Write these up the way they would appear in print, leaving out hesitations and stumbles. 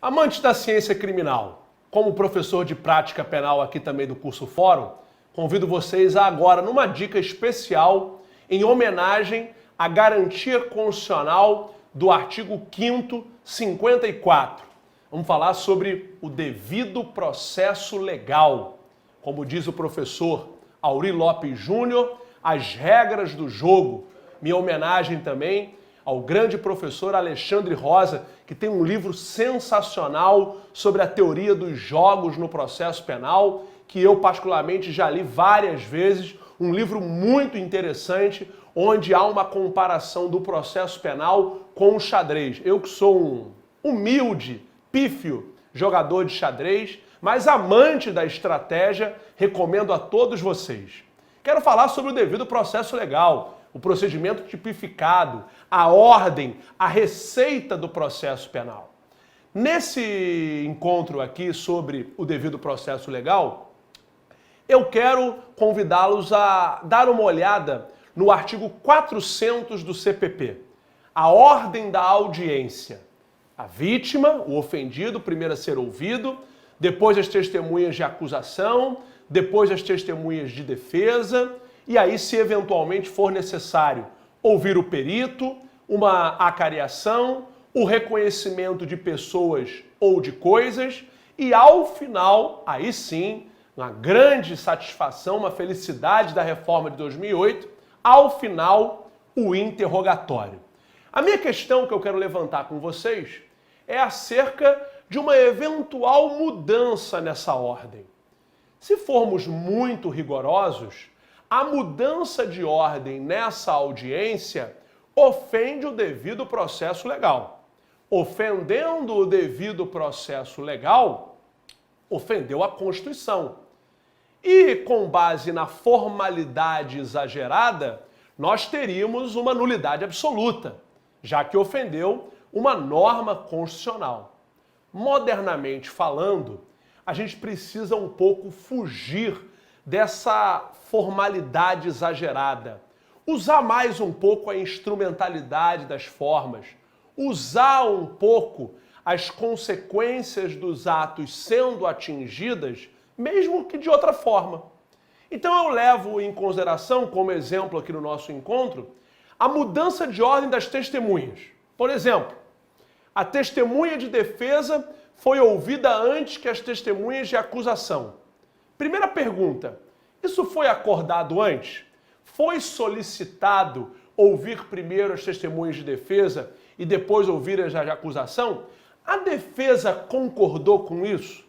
Amantes da ciência criminal, como professor de prática penal aqui também do curso Fórum, convido vocês a agora numa dica especial em homenagem à garantia constitucional do artigo 5º, 54. Vamos falar sobre o devido processo legal. Como diz o professor Aurí Lopes Júnior, as regras do jogo. Minha homenagem também ao grande professor Alexandre Rosa, que tem um livro sensacional sobre a teoria dos jogos no processo penal, que eu particularmente já li várias vezes, um livro muito interessante, onde há uma comparação do processo penal com o xadrez. Eu que sou um humilde, pífio jogador de xadrez, mas amante da estratégia, recomendo a todos vocês. Quero falar sobre o devido processo legal, o procedimento tipificado, a ordem, a receita do processo penal. Nesse encontro aqui sobre o devido processo legal, eu quero convidá-los a dar uma olhada no artigo 400 do CPP, a ordem da audiência. A vítima, o ofendido, primeiro a ser ouvido, depois as testemunhas de acusação, depois as testemunhas de defesa, e aí, se eventualmente for necessário, ouvir o perito, uma acariação, o reconhecimento de pessoas ou de coisas, e ao final, aí sim, uma grande satisfação, uma felicidade da reforma de 2008, ao final, o interrogatório. A minha questão que eu quero levantar com vocês é acerca de uma eventual mudança nessa ordem. Se formos muito rigorosos, a mudança de ordem nessa audiência ofende o devido processo legal. Ofendendo o devido processo legal, ofendeu a Constituição. E, com base na formalidade exagerada, nós teríamos uma nulidade absoluta, já que ofendeu uma norma constitucional. Modernamente falando, a gente precisa um pouco fugir dessa formalidade exagerada, usar mais um pouco a instrumentalidade das formas, usar um pouco as consequências dos atos sendo atingidas, mesmo que de outra forma. Então eu levo em consideração, como exemplo aqui no nosso encontro, a mudança de ordem das testemunhas. Por exemplo, a testemunha de defesa foi ouvida antes que as testemunhas de acusação. Primeira pergunta, isso foi acordado antes? Foi solicitado ouvir primeiro as testemunhas de defesa e depois ouvir as de acusação? A defesa concordou com isso?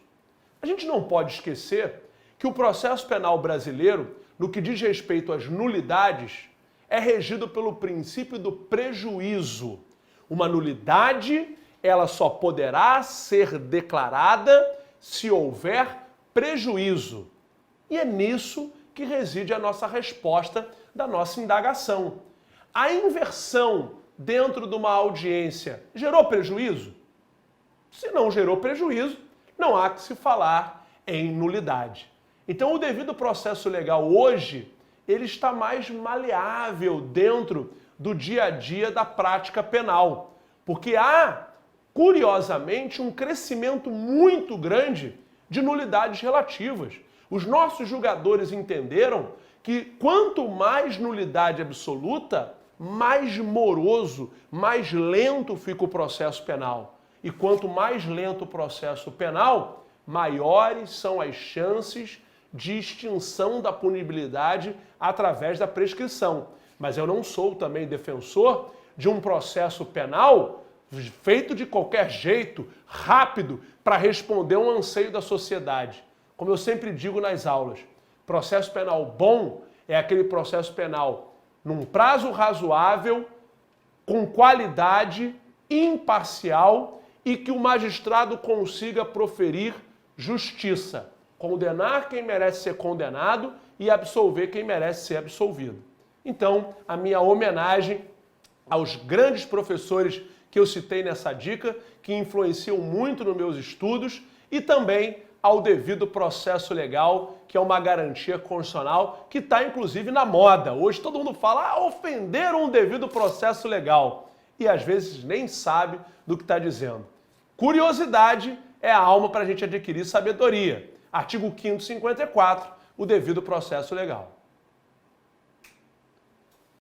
A gente não pode esquecer que o processo penal brasileiro, no que diz respeito às nulidades, é regido pelo princípio do prejuízo. Uma nulidade, ela só poderá ser declarada se houver prejuízo. E é nisso que reside a nossa resposta da nossa indagação. A inversão dentro de uma audiência gerou prejuízo? Se não gerou prejuízo, não há que se falar em nulidade. Então, o devido processo legal hoje, ele está mais maleável dentro do dia a dia da prática penal, porque há, curiosamente, um crescimento muito grande de nulidades relativas. Os nossos julgadores entenderam que quanto mais nulidade absoluta, mais moroso, mais lento fica o processo penal. E quanto mais lento o processo penal, maiores são as chances de extinção da punibilidade através da prescrição. Mas eu não sou também defensor de um processo penal feito de qualquer jeito, rápido, para responder um anseio da sociedade. Como eu sempre digo nas aulas, processo penal bom é aquele processo penal num prazo razoável, com qualidade, imparcial e que o magistrado consiga proferir justiça, condenar quem merece ser condenado e absolver quem merece ser absolvido. Então, a minha homenagem aos grandes professores que eu citei nessa dica, que influenciam muito nos meus estudos, e também ao devido processo legal, que é uma garantia constitucional que está inclusive na moda. Hoje todo mundo fala, ofenderam um devido processo legal, e às vezes nem sabe do que está dizendo. Curiosidade é a alma para a gente adquirir sabedoria. Artigo 5º, 54, o devido processo legal.